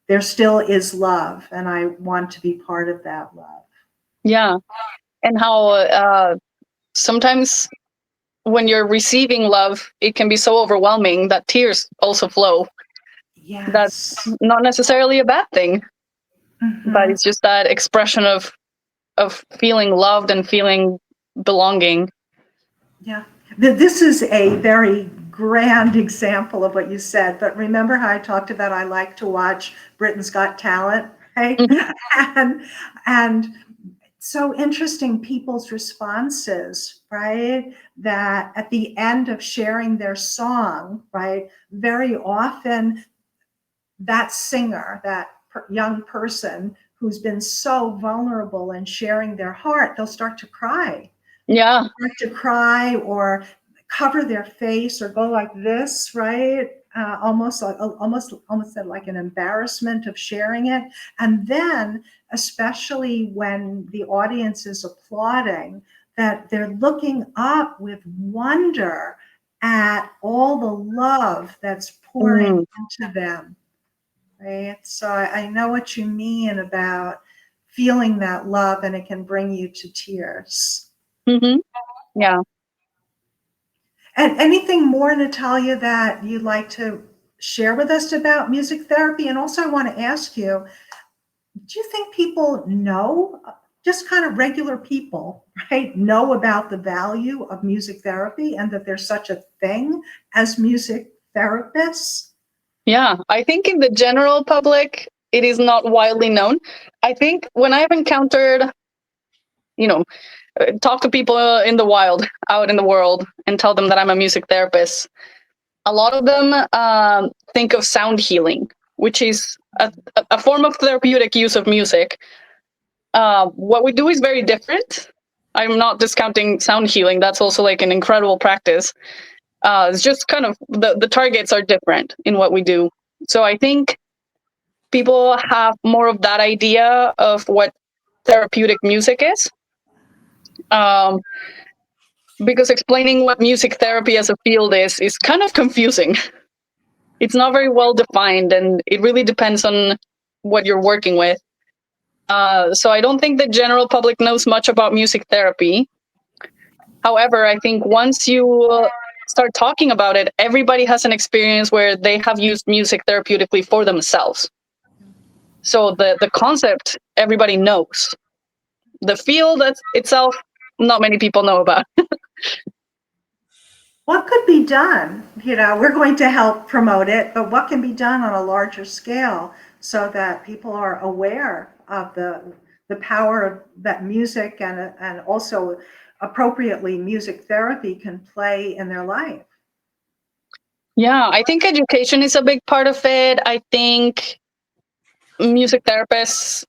there still is love, and I want to be part of that love. Yeah. And how sometimes when you're receiving love, it can be so overwhelming that tears also flow. That's Yes. not necessarily a bad thing, but Mhm. it's just that expression of feeling loved and feeling belonging. Yeah. This is a very grand example of what you said, but remember how I talked about I like to watch Britain's Got Talent, right? Mhm. And and so interesting people's responses, right? That at the end of sharing their song, right, very often that singer, that young person who's been so vulnerable in sharing their heart, they'll start to cry. Yeah. Start to cry or cover their face or go like this, right? Almost like an embarrassment of sharing it. And then, especially when the audience is applauding, that they're looking up with wonder at all the love that's pouring Mm. into them, right? So I know what you mean about feeling that love, and it can bring you to tears. Hmm. Yeah. And anything more, Natalia, that you'd like to share with us about music therapy? And also, I want to ask you, do you think people know, just kind of regular people, right, know about the value of music therapy and that there's such a thing as music therapists? Yeah. I think in the general public, it is not widely known. I think when I've encountered, you know, talk to people in the wild, out in the world, and tell them that I'm a music therapist, a lot of them think of sound healing, which is a form of therapeutic use of music. What we do is very different. I'm not discounting sound healing. That's also like an incredible practice. It's just kind of the targets are different in what we do. So I think people have more of that idea of what therapeutic music is. Um, because explaining what music therapy as a field is kind of confusing. It's not very well defined, and it really depends on what you're working with. So I don't think the general public knows much about music therapy. However, I think once you start talking about it, everybody has an experience where they have used music therapeutically for themselves. So the concept everybody knows. The field itself, not many people know about. What could be done? We're going to help promote it, but what can be done on a larger scale so that people are aware of the power that music and also appropriately music therapy can play in their life. Yeah, I think education is a big part of it. I think music therapists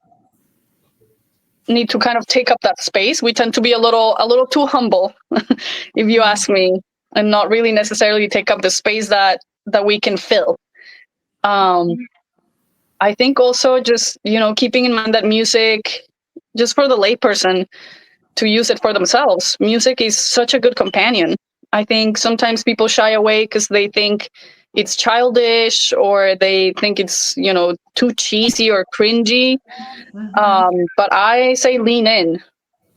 need to kind of take up that space. We tend to be a little too humble, if you ask me, and not really necessarily take up the space that we can fill. I think also just, keeping in mind that music, just for the layperson to use it for themselves, music is such a good companion. I think sometimes people shy away because they think it's childish or they think it's, too cheesy or cringy. But I say lean in,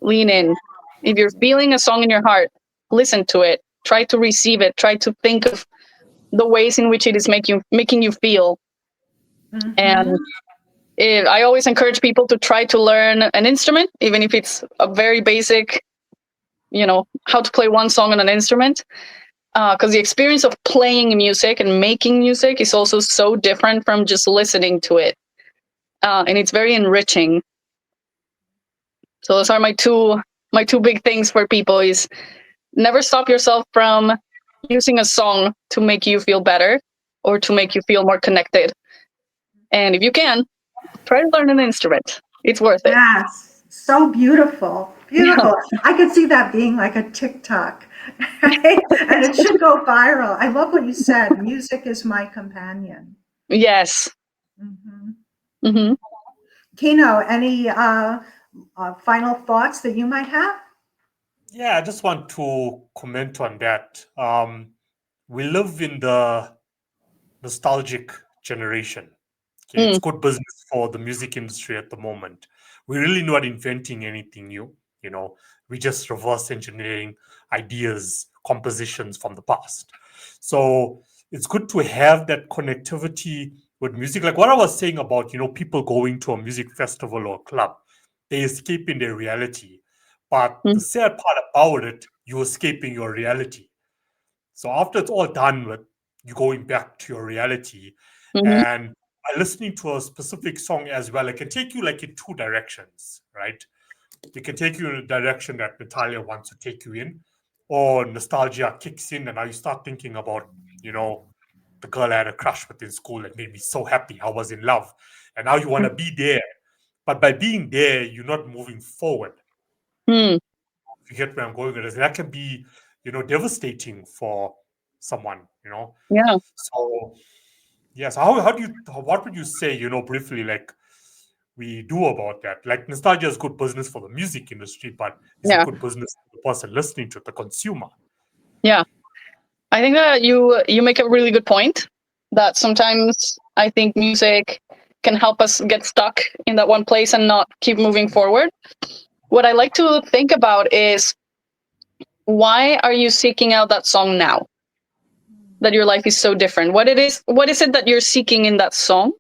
lean in. If you're feeling a song in your heart, listen to it, try to receive it, try to think of the ways in which it is making you feel. And I always encourage people to try to learn an instrument, even if it's a very basic, how to play one song on an instrument. Because the experience of playing music and making music is also so different from just listening to it. And it's very enriching. So those are my two big things for people is never stop yourself from using a song to make you feel better or to make you feel more connected. And if you can, try to learn an instrument. It's worth it. Yes, so beautiful. Beautiful. I could see that being like a TikTok, right? And it should go viral. I love what you said. Music is my companion. Yes. Kino, any final thoughts that you might have? Yeah, I just want to comment on that. We live in the nostalgic generation. Okay, it's good business for the music industry at the moment. We're really not inventing anything new. We just reverse engineering ideas, compositions from the past. So it's good to have that connectivity with music. Like what I was saying about, people going to a music festival or club, they escape in their reality. But the sad part about it, you're escaping your reality. So after it's all done with, you're going back to your reality. And by listening to a specific song as well, it can take you like in two directions, right? It can take you in a direction that Natalia wants to take you in, or nostalgia kicks in, and now you start thinking about, the girl I had a crush with in school that made me so happy. I was in love. And now you want to be there. But by being there, you're not moving forward. If you get where I'm going with this, that can be, devastating for someone, Yeah. So, yes, what would you say, briefly, like we do about that? Like nostalgia is good business for the music industry, but is it good business for the person listening to it, the consumer? Yeah. I think that you make a really good point that sometimes I think music can help us get stuck in that one place and not keep moving forward. What I like to think about is, why are you seeking out that song now? That your life is so different. What is it that you're seeking in that song?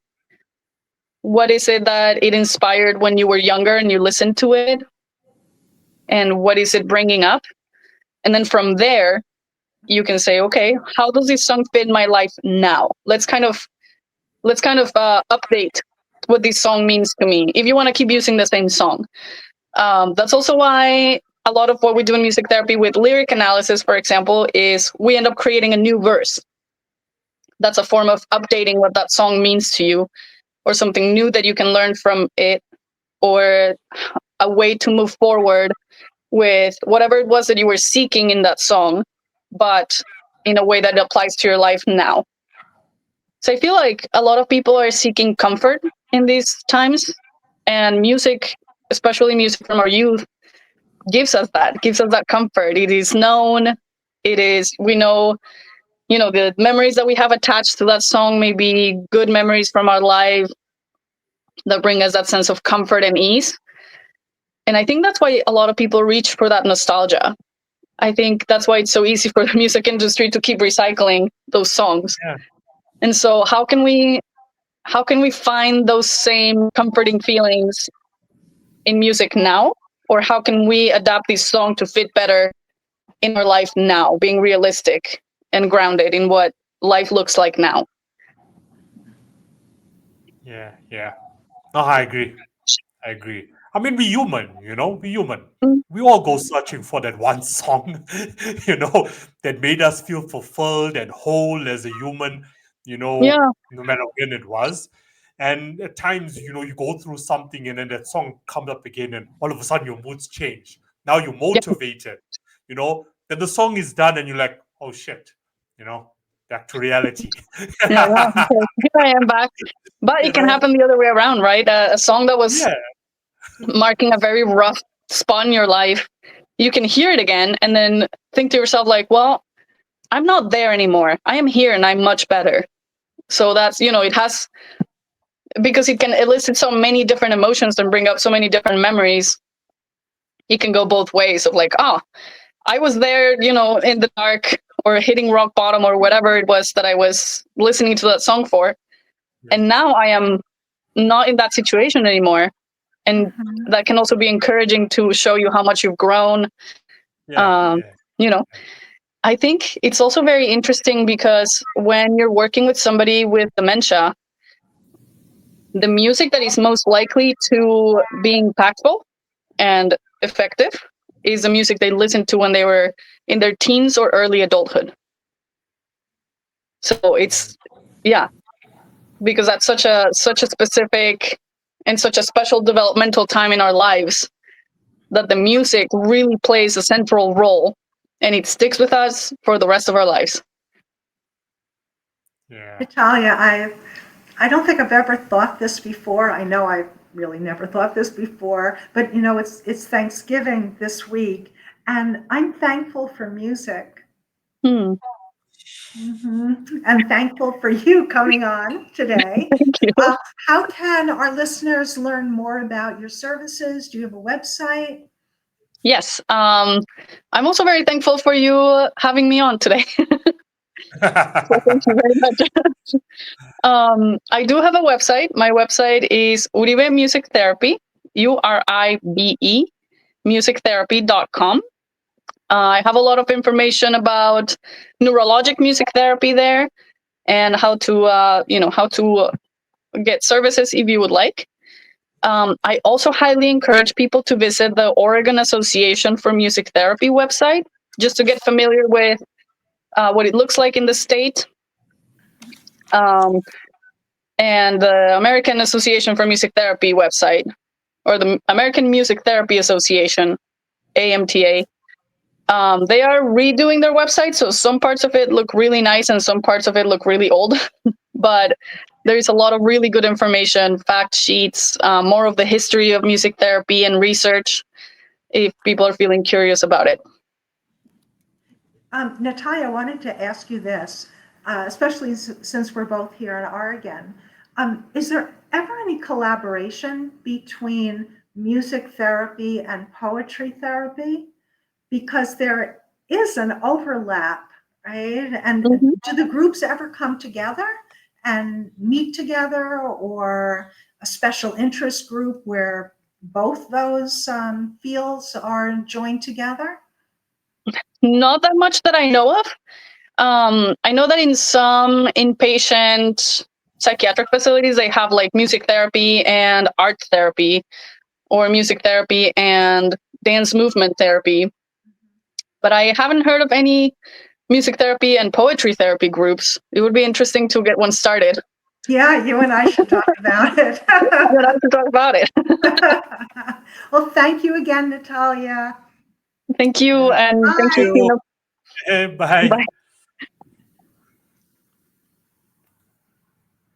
What is it that it inspired when you were younger and you listened to it? And what is it bringing up? And then from there, you can say, okay, how does this song fit my life now? Let's kind of update what this song means to me. If you want to keep using the same song, that's also why a lot of what we do in music therapy with lyric analysis, for example, is we end up creating a new verse. That's a form of updating what that song means to you, or something new that you can learn from it, or a way to move forward with whatever it was that you were seeking in that song, but in a way that applies to your life now. So I feel like a lot of people are seeking comfort in these times, and music, especially music from our youth, gives us that comfort. It is known. We know, the memories that we have attached to that song may be good memories from our life that bring us that sense of comfort and ease. And I think that's why a lot of people reach for that nostalgia. I think that's why it's so easy for the music industry to keep recycling those songs. Yeah. And so how can we find those same comforting feelings in music now? Or how can we adapt this song to fit better in our life now, being realistic and grounded in what life looks like now? Yeah. No, I agree. I mean, we're human, we're human. Mm. We all go searching for that one song, that made us feel fulfilled and whole as a human, Yeah. no matter when it was. And at times, you go through something and then that song comes up again, and all of a sudden your moods change. Now you're Yeah. motivated, then the song is done and you're like, oh shit, back to reality. Yeah. Okay. Here I am back. But You it can know? happen the other way around, right? A song that was Yeah. marking a very rough spot in your life, you can hear it again and then think to yourself like, well, I'm not there anymore. I am here and I'm much better. So that's, it has, because it can elicit so many different emotions and bring up so many different memories. It can go both ways of like, oh, I was there, in the dark or hitting rock bottom or whatever it was that I was listening to that song for. Yeah. And now I am not in that situation anymore. And Mhm. that can also be encouraging to show you how much you've grown. Yeah. I think it's also very interesting because when you're working with somebody with dementia, the music that is most likely to be impactful and effective is the music they listened to when they were in their teens or early adulthood. So it's, yeah, because that's such a specific and such a special developmental time in our lives that the music really plays a central role and it sticks with us for the rest of our lives. Yeah. Natalia, I don't think I've ever thought this before. I know I've really never thought this before, but it's Thanksgiving this week, and I'm thankful for music. Hmm. I'm thankful for you coming on today. Thank you. How can our listeners learn more about your services? Do you have a website? Yes. I'm also very thankful for you having me on today. So thank you very much. I do have a website. My website is Uribe Music Therapy, URIBE, musictherapy.com. I have a lot of information about neurologic music therapy there and how to get services if you would like. I also highly encourage people to visit the Oregon Association for Music Therapy website just to get familiar with what it looks like in the state. And the American Association for Music Therapy website, or the American Music Therapy Association, AMTA. They are redoing their website, so some parts of it look really nice and some parts of it look really old. But there's a lot of really good information, fact sheets, more of the history of music therapy and research, if people are feeling curious about it. Natalia, I wanted to ask you this, especially since we're both here in Oregon. Is there ever any collaboration between music therapy and poetry therapy? Because there is an overlap, right? And Mhm. do the groups ever come together and meet together, or a special interest group where both those fields are joined together? Not that much that I know of. I know that in some inpatient psychiatric facilities, they have like music therapy and art therapy, or music therapy and dance movement therapy. But I haven't heard of any music therapy and poetry therapy groups. It would be interesting to get one started. Yeah, you and I should talk about it. We'd have to talk about it. Well, thank you again, Natalia. Thank you, and thank you, Bye. Tina. Bye. Bye.